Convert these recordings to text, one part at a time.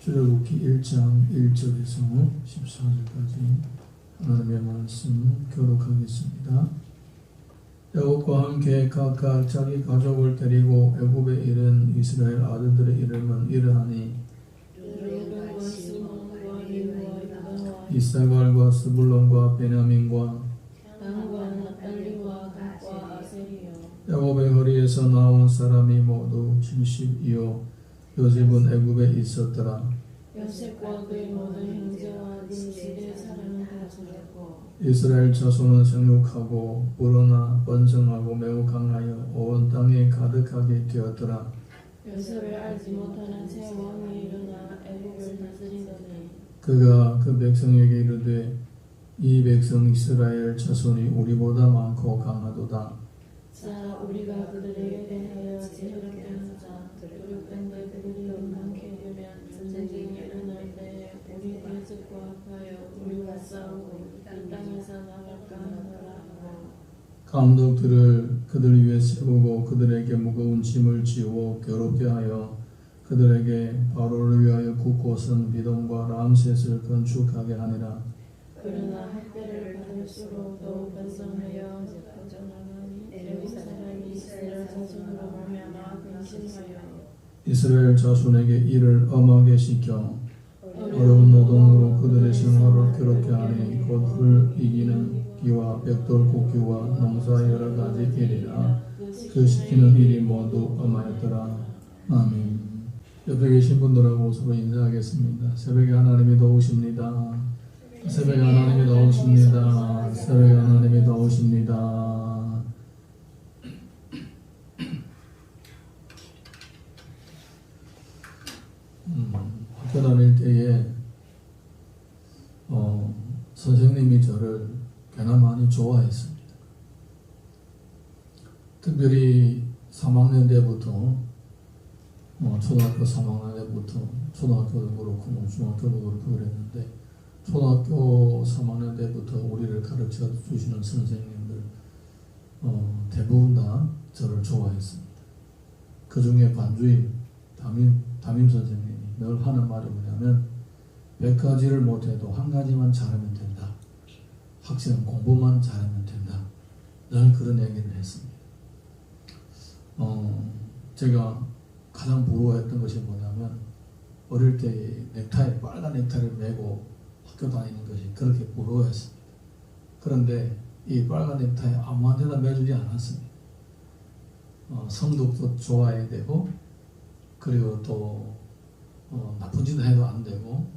출애굽기 1장 1절에서 14절까지 하나님의 말씀 교독하겠습니다. 야곱과 함께 각각 자기 가족을 데리고 애굽에 이른 이스라엘 아들들의 이름은 이러하니 이사갈과 스불론과 베냐민과 야곱의 허리에서 나온 사람이 모두 70이요 요셉은 애굽에 있었더라. 요셉과 그의 모든 형제와 그 시대 사람은 다 죽었고 이스라엘 자손은 생육하고 불어나 번성하고 매우 강하여 온 땅에 가득하게 되었더라. 요셉을 알지 못하는 새 왕이 일어나 애굽을 다스리더니 그가 그 백성에게 이르되 이 백성 이스라엘 자손이 우리보다 많고 강하도다. 자 우리가 그들에게 대하여 지혜롭게 하자. 그릇된데 그들이 많게 되면 전쟁이 일어날 때에 우리 대적과 합하여 우리가 싸우고 이 땅에서 나갈까 하노라 하고 감독들을 그들 위에 세우고 그들에게 무거운 짐을 지워 괴롭게 하여 그들에게 바로를 위하여 굳곳은 미돔과 람셋을 건축하게 하니라. 그러나 학대를 받을수록 더욱 번성하여 퍼져나가니 애굽 사람이 이스라엘 자손으로 말미암아 근심하여 이스라엘 자손에게 이를 엄하게 시켜 어려운 노동으로 그들의 생활을 괴롭게 하니 곧 흙 이기는 기와 벽돌 굽기와 농사 여러 가지 일이라 그 시키는 일이 모두 엄하였더라. 아멘. 옆에 계신 분들하고 서로 인사하겠습니다. 새벽에 하나님이 도우십니다. 새벽에 하나님이 도우십니다. 새벽에 하나님이 도우십니다. 학교 다닐 때에 선생님이 저를 꽤나 많이 좋아했습니다. 특별히 3학년 때부터 초등학교 3학년 때부터 초등학교도 그렇고 중학교도 그렇고 그랬는데 초등학교 3학년 때부터 우리를 가르쳐 주시는 선생님들 대부분 다 저를 좋아했습니다. 그 중에 반주임 담임 선생님이 늘 하는 말이 뭐냐면 100가지를 못해도 한 가지만 잘하면 된다. 학생은 공부만 잘하면 된다. 늘 그런 얘기를 했습니다. 제가 가장 부러워했던 것이 뭐냐면 어릴 때 넥타이, 빨간 넥타이를 메고 학교 다니는 것이 그렇게 부러워했습니다. 그런데 이 빨간 넥타이 아무한테나 매주지 않았습니다. 성적도 좋아야 되고 그리고 또 나쁜 짓을 해도 안 되고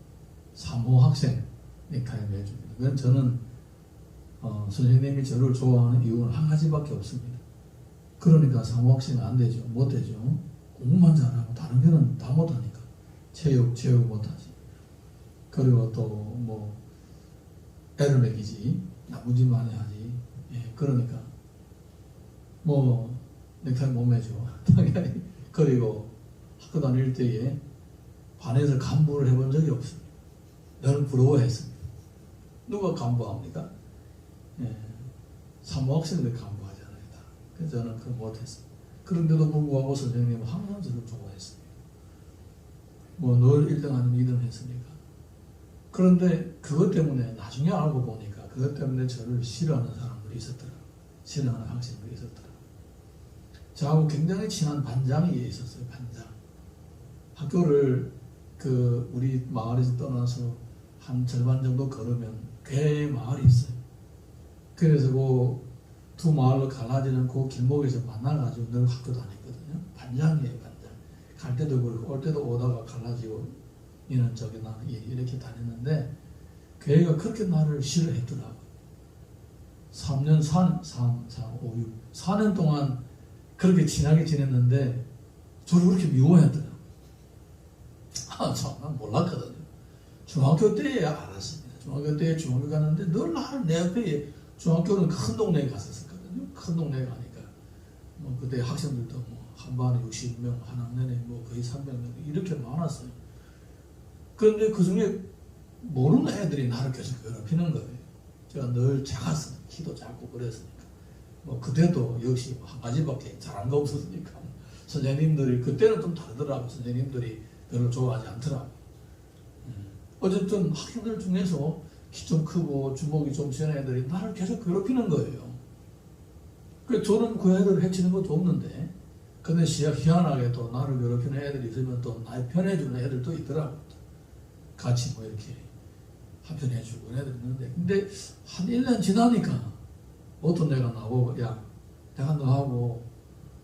사모 학생 넥타이 매줍니다. 그건 저는 선생님이 저를 좋아하는 이유는 한 가지밖에 없습니다. 그러니까 사모 학생은 안 되죠. 못 되죠. 공부만 잘하고 다른 거는 다 못하니까. 체육 못하지. 그리고 또 애를 먹이지. 나쁜 짓 많이 하지. 예, 그러니까 넥타이 못 매죠. 당연히. 그리고 학교 다닐 때에 반에서 간부를 해본 적이 없습니다. 늘 부러워했습니다. 누가 간부합니까? 예, 사모학생들 간부하잖아요. 그래서 저는 그걸 못했습니다. 그런데도 불구하고 선생님은 항상 저를 좋아했습니다. 늘 1등하는 2등 했으니까. 그런데 그것 때문에 나중에 알고 보니까 그것 때문에 저를 싫어하는 사람들이 있었더라고요. 싫어하는 학생들이 있었더라고요. 저하고 굉장히 친한 반장이 있었어요. 반장. 학교를 우리 마을에서 떠나서 한 절반 정도 걸으면 꽤 마을이 있어요. 그래서 그 두 마을로 갈라지는 그 길목에서 만나가지고 늘 학교 다녔거든요. 반장이에요, 반장. 갈 때도 그렇고 올 때도 오다가 갈라지고 이는 저기 나는 이렇게 다녔는데 걔가 그렇게 나를 싫어했더라고요. 3년, 4년 동안 그렇게 친하게 지냈는데 저를 그렇게 미워했더라고요. 난 몰랐거든요. 중학교 때에 알았습니다. 중학교 때에 중학교 가는데 늘 나를 내 옆에 중학교는 큰 동네에 갔었거든요. 큰 동네에 가니까 그때 학생들도 한 반에 60명, 한 학년에 거의 300명 이렇게 많았어요. 그런데 그 중에 모르는 애들이 나를 계속 괴롭히는 거예요. 제가 늘 작았어요. 키도 작고 그랬으니까. 그때도 역시 한 가지밖에 잘한 거 없었으니까 선생님들이 그때는 좀 다르더라고요. 선생님들이 별로 좋아하지 않더라고요. 어쨌든 학생들 중에서 키 좀 크고 주먹이 좀 세는 애들이 나를 계속 괴롭히는 거예요. 그래서 저는 그 애들을 해치는 것도 없는데, 근데 희한하게 또 나를 괴롭히는 애들이 있으면 또 날 편해주는 애들도 있더라고. 같이 뭐 이렇게 한편해주고 애들이 있는데, 근데 한 1년 지나니까 어떤 애가 나보고, 야, 내가 너하고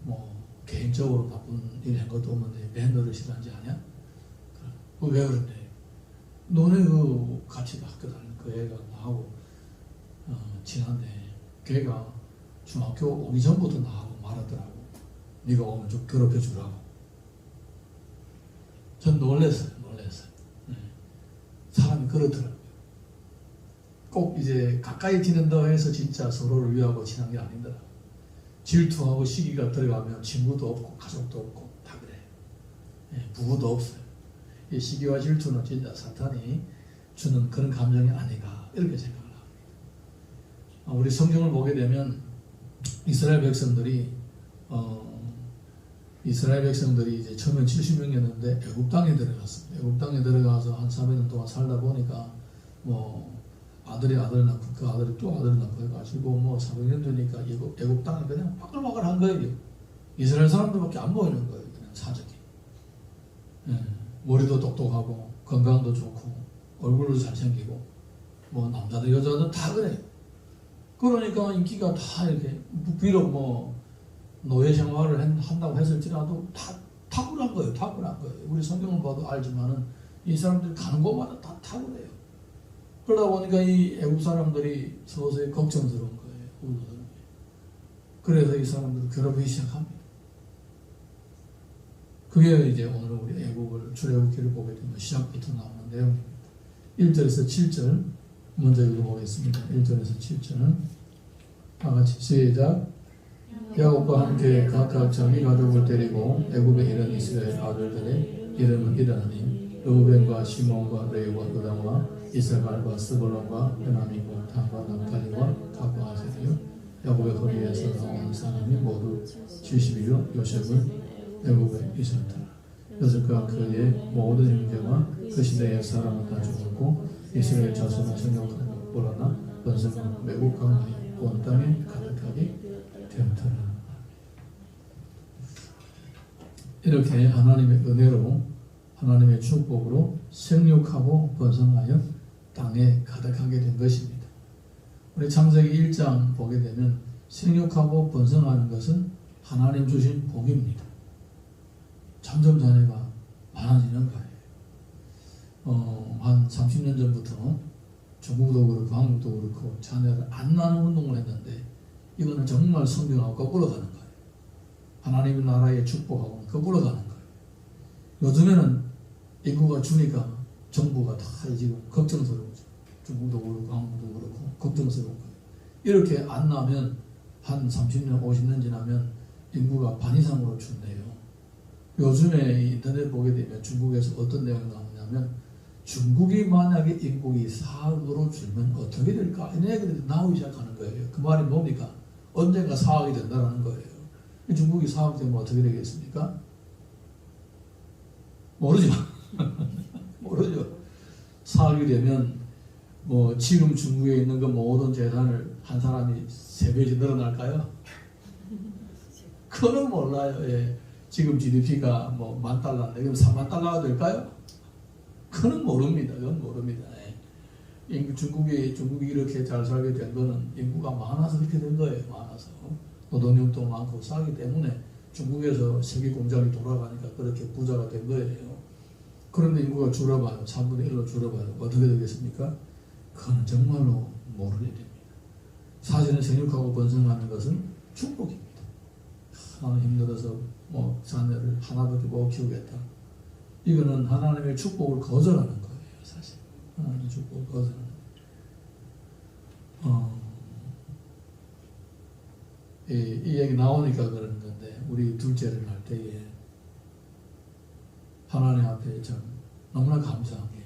뭐 개인적으로 나쁜 일 한 것도 없는데 왜 너를 싫어하는지 아냐? 왜 그런데? 너네 그 같이 학교 다니는 그 애가 나하고 친한데 걔가 중학교 오기 전부터 나하고 말하더라고. 네가 오면 좀 괴롭혀 주라고. 전 놀랬어요. 네. 사람이 그렇더라고요. 꼭 이제 가까이 지낸다고 해서 진짜 서로를 위하고 친한 게 아니더라고요. 질투하고 시기가 들어가면 친구도 없고 가족도 없고 다 그래요. 네, 부부도 없어요. 이 시기와 질투는 진짜 사탄이 주는 그런 감정이 아닌가 이렇게 생각을 합니다. 우리 성경을 보게 되면 이스라엘 백성들이 이제 처음에 70명이었는데 애굽 땅에 들어갔습니다. 애굽 땅에 들어가서 한 400년 동안 살다 보니까 뭐 아들이 아들을 낳고 그 아들이 또 아들을 낳고 해가지고 뭐 400년 되니까 애굽 땅에 그냥 바글바글한 거예요. 이스라엘 사람들밖에 안 보이는 거예요. 그냥 사적이. 예, 머리도 똑똑하고 건강도 좋고 얼굴도 잘생기고 뭐 남자들 여자들 다 그래요. 그러니까 인기가 다 이렇게 비록 뭐 노예 생활을 한다고 했을지라도 다 탁월한 거예요. 우리 성경을 봐도 알지만은 이 사람들이 가는 곳마다 다 탁월해요. 그러다 보니까 이 애국 사람들이 서서히 걱정스러운 거예요. 그래서 이 사람들을 괴롭히기 시작합니다. 그게 이제 오늘 우리 애국을 출애굽기를 보게 되면 시작부터 나오는 내용입니다. 1절에서 7절 먼저 읽어보겠습니다. 1절에서 7절은 다 같이 시작. 야곱과 함께 각각 자기 가족을 데리고 애굽에 이른 이스라엘 아들들의 이름은 이러하니 르우벤과 시몬과 레위와 유다와 이사갈과 스불론과 베냐민과 단과 naphtali와 갓과 아셀이요. 야곱의 허리에서 나온 사람이 모두 70이요. 요셉은 애굽에 있었다. 요셉과 그의 모든 형제와 그 시대의 사람은 다 죽었고 이스라엘 자손은 생육하고 불어나 번성은 매우 강하여 온 땅에 가득하게 되었더라. 이렇게 하나님의 은혜로 하나님의 축복으로 생육하고 번성하여 땅에 가득하게 된 것입니다. 우리 창세기 1장 보게 되면 생육하고 번성하는 것은 하나님 주신 복입니다. 점점 자녀가 많아지는 거예요. 한 30년 전부터 중국도 그렇고 한국도 그렇고 자녀를 안 낳는 운동을 했는데 이거는 정말 성경하고 거꾸로 가는 거예요. 하나님의 나라의 축복하고는 거꾸로 가는 거예요. 요즘에는 인구가 주니까 정부가 다 지금 걱정스러우죠. 중국도 그렇고 한국도 그렇고 걱정스러운 거예요. 이렇게 안 나면 한 30년, 50년 지나면 인구가 반 이상으로 준대요. 요즘에 인터넷 보게 되면 중국에서 어떤 내용이 나오냐면 중국이 만약에 인구가 4억으로 줄면 어떻게 될까? 이런 얘기들이 나오기 시작하는 거예요. 그 말이 뭡니까? 언젠가 4억이 된다는 거예요. 중국이 4억 되면 어떻게 되겠습니까? 모르죠. 모르죠. 4억이 되면 뭐 지금 중국에 있는 그 모든 재산을 한 사람이 3배씩 늘어날까요? 그건 몰라요. 예. 지금 GDP가 뭐 $10,000인데 그럼 $30,000가 될까요? 그건 모릅니다. 그건 모릅니다. 예. 중국이 이렇게 잘 살게 된 거는 인구가 많아서 그렇게 된 거예요. 많아서 노동력도 많고 싸기 때문에 중국에서 세계 공장이 돌아가니까 그렇게 부자가 된 거예요. 그런데 인구가 줄어봐요. 3분의 1로 줄어봐요. 어떻게 되겠습니까? 그건 정말로 모르는 일입니다. 사실은 생육하고 번성하는 것은 축복입니다. 나는 힘들어서 뭐 자녀를 하나밖에 못 키우겠다. 이거는 하나님의 축복을 거절하는 거예요. 사실 하나님의 축복을 거절하는 거예요. 이 얘기 나오니까 그런 건데 우리 둘째를 할 때에 하나님 앞에 참 너무나 감사한 게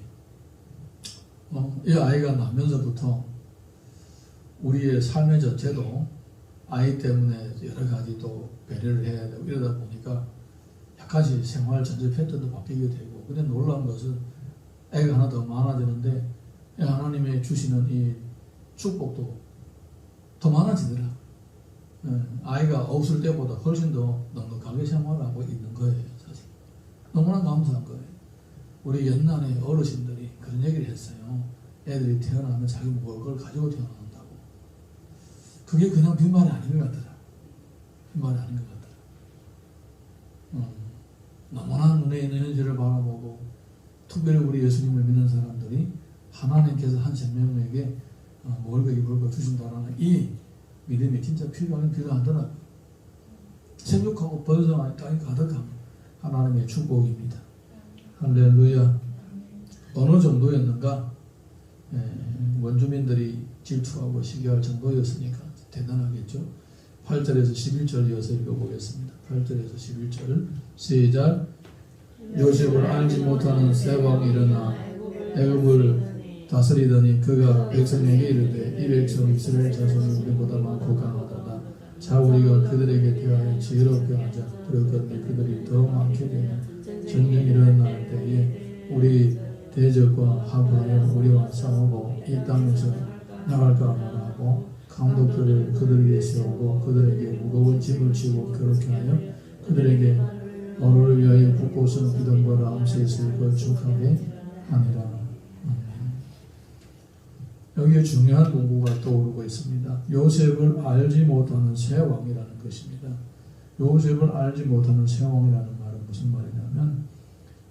이 아이가 나면서부터 우리의 삶의 전체도 아이 때문에 여러 가지 또 배려를 해야 되고 이러다 보니까 약간씩 생활 전체 패턴도 바뀌게 되고 근데 놀라운 것은 애가 하나 더 많아지는데 하나님의 주시는 이 축복도 더 많아지더라. 아이가 없을 때보다 훨씬 더 넉넉하게 생활하고 있는 거예요. 사실 너무나 감사한 거예요. 우리 옛날에 어르신들이 그런 얘기를 했어요. 애들이 태어나면 자기 먹을 걸 가지고 태어난다고. 그게 그냥 빈말이 아닌 것 같더라. 빈말이 아닌 것 같더라. 너무나 눈에 있는 현실을 바라보고 특별히 우리 예수님을 믿는 사람들이 하나님께서 한 생명에게 먹을 거 입을 거 주신다는 이 믿음이 진짜 필요하더라고요. 생육하고 번성한 땅이 가득한 하나님의 축복입니다. 할렐루야. 어느 정도였는가? 원주민들이 질투하고 시기할 정도였으니까 대단하겠죠. 8절에서 11절 이어서 읽어보겠습니다. 8절에서 11절 시작. 요셉을 알지 못하는 세왕이 일어나 애굽을 다스리더니 그가 백성에게 이르되 이 백성 이스라엘 자손이 우리보다 많고 강하도다. 자 우리가 그들에게 대하여 지혜롭게 하자. 그러건대 그들이 더 많게 되면 전쟁이 일어날 때에 우리 대적과 합하여 우리와 싸우고 이 땅에서 나갈까 하고 강독들을 그들에게 세우고 그들에게 무거운 짐을 지고 그렇게 하여 그들에게 너를 위하여 붓고선 기둥과 람셋을 건축하게 하니라. 여기에 중요한 문구가 떠오르고 있습니다. 요셉을 알지 못하는 새 왕이라는 것입니다. 요셉을 알지 못하는 새 왕이라는 말은 무슨 말이냐면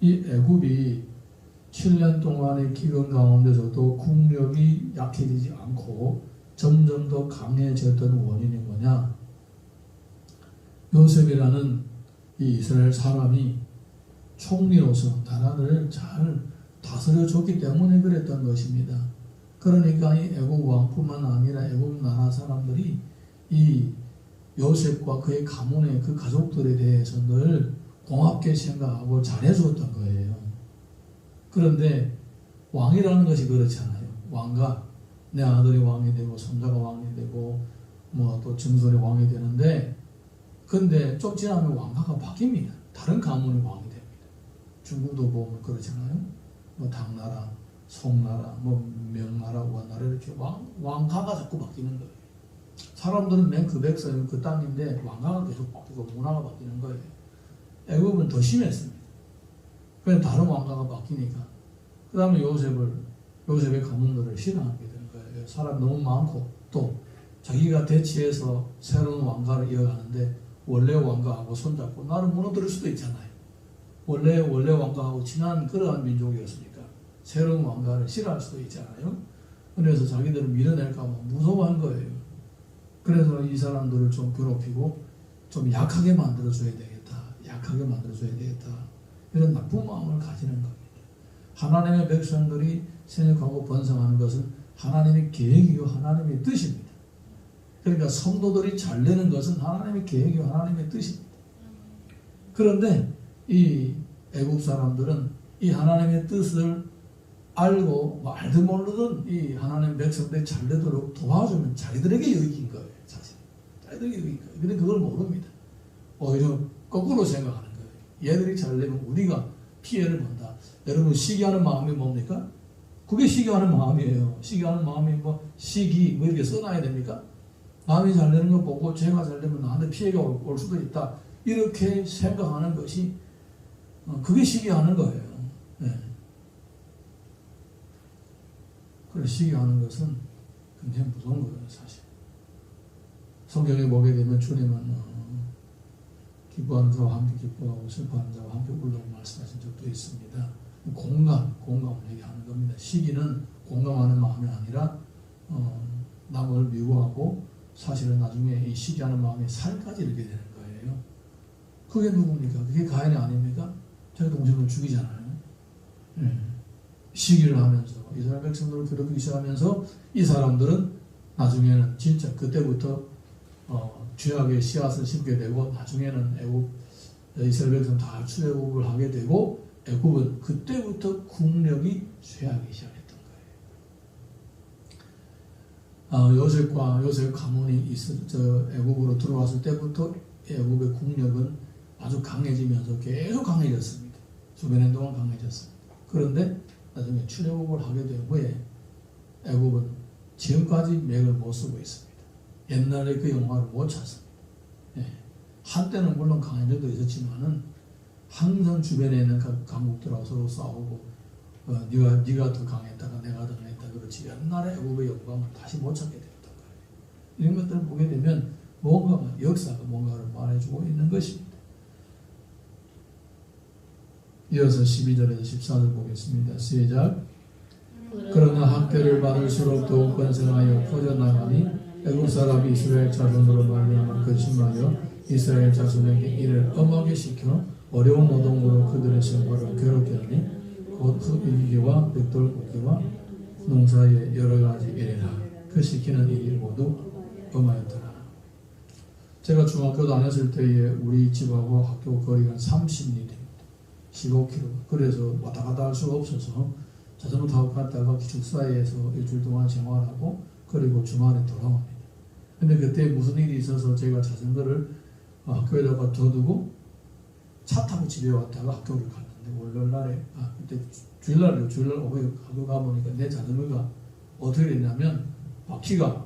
이 애굽이 7년 동안의 기근 가운데서도 국력이 약해지지 않고 점점 더 강해졌던 원인이 뭐냐? 요셉이라는 이 이스라엘 사람이 총리로서 나라를 잘 다스려줬기 때문에 그랬던 것입니다. 그러니까 이 애국 왕뿐만 아니라 애국 나라 사람들이 이 요셉과 그의 가문의 그 가족들에 대해서 늘 고맙게 생각하고 잘해주었던 거예요. 그런데 왕이라는 것이 그렇잖아요. 왕가 내 아들이 왕이 되고 손자가 왕이 되고 뭐 또 증손이 왕이 되는데 근데 좀 지나면 왕가가 바뀝니다. 다른 가문이 왕이 됩니다. 중국도 보면 그렇잖아요. 뭐 당나라, 송나라, 뭐 명나라, 원나라 이렇게 왕가가 자꾸 바뀌는 거예요. 사람들은 맨 그 백성이 그 땅인데 왕가가 계속 바뀌고 문화가 바뀌는 거예요. 애굽은 더 심했습니다. 그냥 다른 왕가가 바뀌니까 그 다음에 요셉의 가문들을 싫어하게 되는 거예요. 사람이 너무 많고 또 자기가 대치해서 새로운 왕가를 이어가는데 원래 왕가하고 손잡고 나를 무너뜨릴 수도 있잖아요. 원래 왕가하고 친한 그러한 민족이었으니까 새로운 왕가를 싫어할 수도 있잖아요. 그래서 자기들을 밀어낼까 봐 무서워한 거예요. 그래서 이 사람들을 좀 괴롭히고 좀 약하게 만들어줘야 되겠다. 약하게 만들어줘야 되겠다. 이런 나쁜 마음을 가지는 겁니다. 하나님의 백성들이 생육하고 번성하는 것은 하나님의 계획이고 하나님의 뜻입니다. 그러니까 성도들이 잘 되는 것은 하나님의 계획이고 하나님의 뜻입니다. 그런데 이 애국 사람들은 이 하나님의 뜻을 알고 알도 모르던 이 하나님의 백성들이 잘 되도록 도와주면 자기들에게 이익인 거예요. 사실 자기들에게 이익인 거예요. 근데 그걸 모릅니다. 오히려 거꾸로 생각하는 거예요. 얘들이 잘 되면 우리가 피해를 본다. 여러분 시기하는 마음이 뭡니까? 그게 시기하는 마음이에요. 시기하는 마음이 뭐 시기 뭐 이렇게 써놔야 됩니까? 남이 잘 되는 거 보고 제가 잘 되면 나한테 피해가 올 수도 있다. 이렇게 생각하는 것이 그게 시기하는 거예요. 네. 그래 시기하는 것은 굉장히 무서운 거예요. 사실 성경에 보게 되면 주님은 기뻐하는 자와 함께 기뻐하고 슬퍼하는 자와 함께 울라고 말씀하신 적도 있습니다. 공감을 얘기하는 겁니다. 시기는 공감하는 마음이 아니라 남을 미워하고 사실은 나중에 이 시기하는 마음에 살까지 이르게 되는 거예요. 그게 누굽니까? 그게 가인이 아닙니까? 자기 동생을 죽이잖아요. 시기를 하면서 이스라엘 백성들을 괴롭히기 시작하면서 이 사람들은 나중에는 진짜 그때부터 죄악의 씨앗을 심게 되고 나중에는 이스라엘 백성 다 출애굽을 하게 되고 애굽은 그때부터 국력이 쇠하기 시작했던 거예요. 요셉 가문이 애굽으로 들어왔을 때부터 애굽의 국력은 아주 강해지면서 계속 강해졌습니다. 수백 년 동안 강해졌습니다. 그런데 나중에 출애굽을 하게 된 후에 애굽은 지금까지 맥을 못 쓰고 있습니다. 옛날에 그 영화를 못 찾습니다. 예. 한때는 물론 강한 적도 있었지만은 항상 주변에 있는 강국들하고 서로 싸우고 네가 더 강했다가 내가 더 강했다 그렇지 옛날에 애굽의 영광을 다시 못 찾게 되었던 거예요. 이런 것들을 보게 되면 뭔가 역사가 뭔가를 말해주고 있는 것입니다. 이어서 12절에서 14절 보겠습니다. 시작. 그러나 학대를 받을수록 더욱 번성하여 퍼져나가니 애국 사람이 이스라엘 자손으로 말미암아 근심하여 이스라엘 자손에게 이를 엄하게 시켜 어려운 노동으로 그들의 생활을 괴롭게 하니 곧 흙이기와 벽돌 굽기와 농사의 여러 가지 일이라 그 시키는 일이 모두 엄하였더라. 제가 중학교 다녔을 때에 우리 집하고 학교 거리가 30리 됩니다. 15km. 그래서 왔다 갔다 할 수가 없어서 자전거 타고 갔다가 기숙사에서 일주일 동안 생활하고 그리고 주말에 돌아옵니다. 근데 그때 무슨 일이 있어서 제가 자전거를 학교에다가 둬두고 차 타고 집에 왔다가 학교를 갔는데 월요일날에 그때 주일날 오후에 학교 가보니까 내 자전거가 어떻게 됐냐면 바퀴가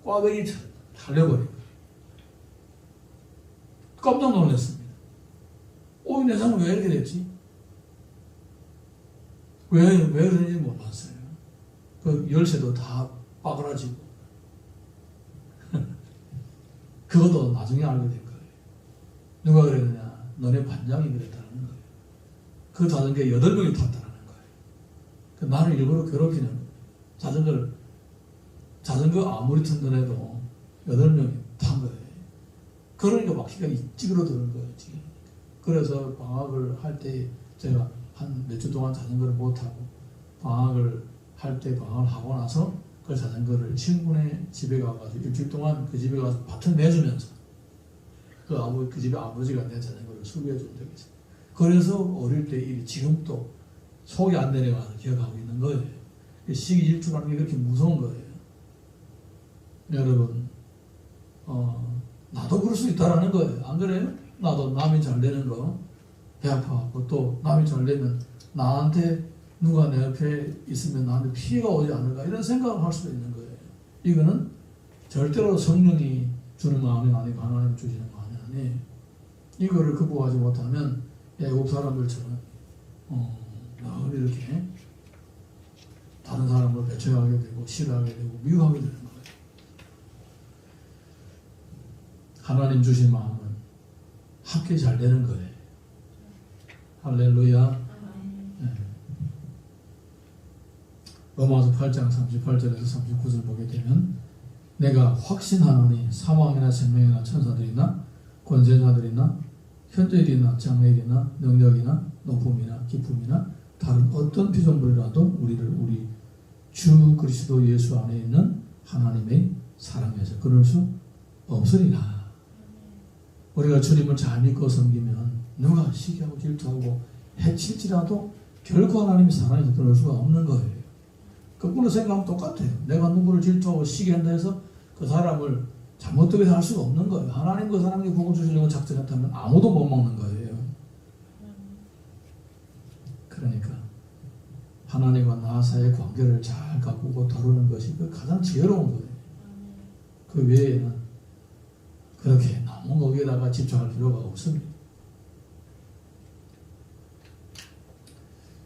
꽈배기 달려버린 거예요. 깜짝 놀랐습니다. 내 자전거 왜 이렇게 됐지? 왜 그런지 몰랐어요. 그 열쇠도 다 빠그라지고 그것도 나중에 알게 된 거예요. 누가 그랬느냐? 너네 반장이 그랬다는 거예요. 그 자전거에 8명이 탔다는 거예요. 그 나를 일부러 괴롭히는 거예요. 자전거 아무리 튼튼해도 8명이 탄 거예요. 그러니까 바퀴가 찌그러드는 거예요. 지금. 그래서 방학을 할 때 제가 한 몇 주 동안 자전거를 못 타고 방학을 하고 나서 그 자전거를 친구네 집에 가가지고 일주일 동안 그 집에 가서 밭을 내주면서 그 집에 아버지가 내 자전거를 수리해 준 적이 있어요. 그래서 어릴 때 일이 지금도 속이 안 내려가서 기억하고 있는 거예요. 시기질투라는 게 그렇게 무서운 거예요. 여러분, 나도 그럴 수 있다라는 거예요. 안 그래요? 나도 남이 잘 되는 거 배 아파하고 또 남이 잘 되면 나한테 누가 내 옆에 있으면 나한테 피해가 오지 않을까 이런 생각을 할 수도 있는 거예요. 이거는 절대로 성령이 주는 마음이 아니고 하나님 주시는 마음이 아니에요. 이거를 극복하지 못하면 애국 사람들처럼 늘 이렇게 다른 사람을 배척하게 되고 싫어하게 되고 미워하게 되는 거예요. 하나님 주신 마음은 함께 잘 되는 거예요. 할렐루야. 네. 로마서 8장 38절에서 39절 보게 되면 내가 확신하노니 사망이나 생명이나 천사들이나 권세자들이나 현재일이나 장래일이나 능력이나 높음이나 기쁨이나 다른 어떤 피조물이라도 우리를 우리 주 그리스도 예수 안에 있는 하나님의 사랑에서 끊을 수 없으리라. 우리가 주님을 잘 믿고 섬기면 누가 시기하고 질투하고 해칠지라도 결코 하나님의 사랑에서 끊을 수가 없는 거예요. 거꾸로 생각하면 똑같아요. 내가 누구를 질투하고 시기한다 해서 그 사람을 잘못되게 할 수가 없는 거예요. 하나님 그 사람에게 복을 주시려고 작정했다면 아무도 못 먹는 거예요. 그러니까 하나님과 나 사이의 관계를 잘 가꾸고 다루는 것이 그 가장 지혜로운 거예요. 그 외에는 그렇게 너무 거기에다가 집착할 필요가 없습니다.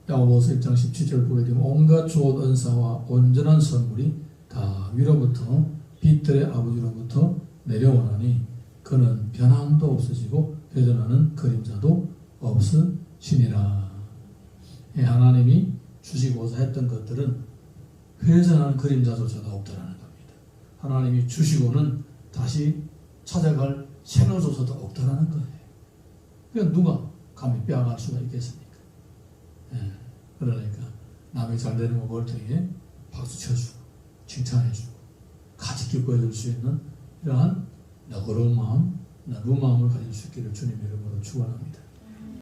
야고보서 1장 17절 보게 되면 온갖 좋은 은사와 온전한 선물이 다 위로부터 빛들의 아버지로부터 내려오나니 그는 변함도 없으시고 회전하는 그림자도 없으시니라. 하나님이 주시고자 했던 것들은 회전하는 그림자조차도 없다라는 겁니다. 하나님이 주시고는 다시 찾아갈 생로조차도 없다라는 거예요. 그러니까 누가 감히 빼앗을 수가 있겠습니까? 그러니까 남이 잘 되는 거 볼 때에 박수 쳐주고 칭찬해주고 같이 기뻐해 줄 수 있는 이러한 너그러운 마음, 넓은 마음을 가질 수 있기를 주님 이름으로 축원합니다.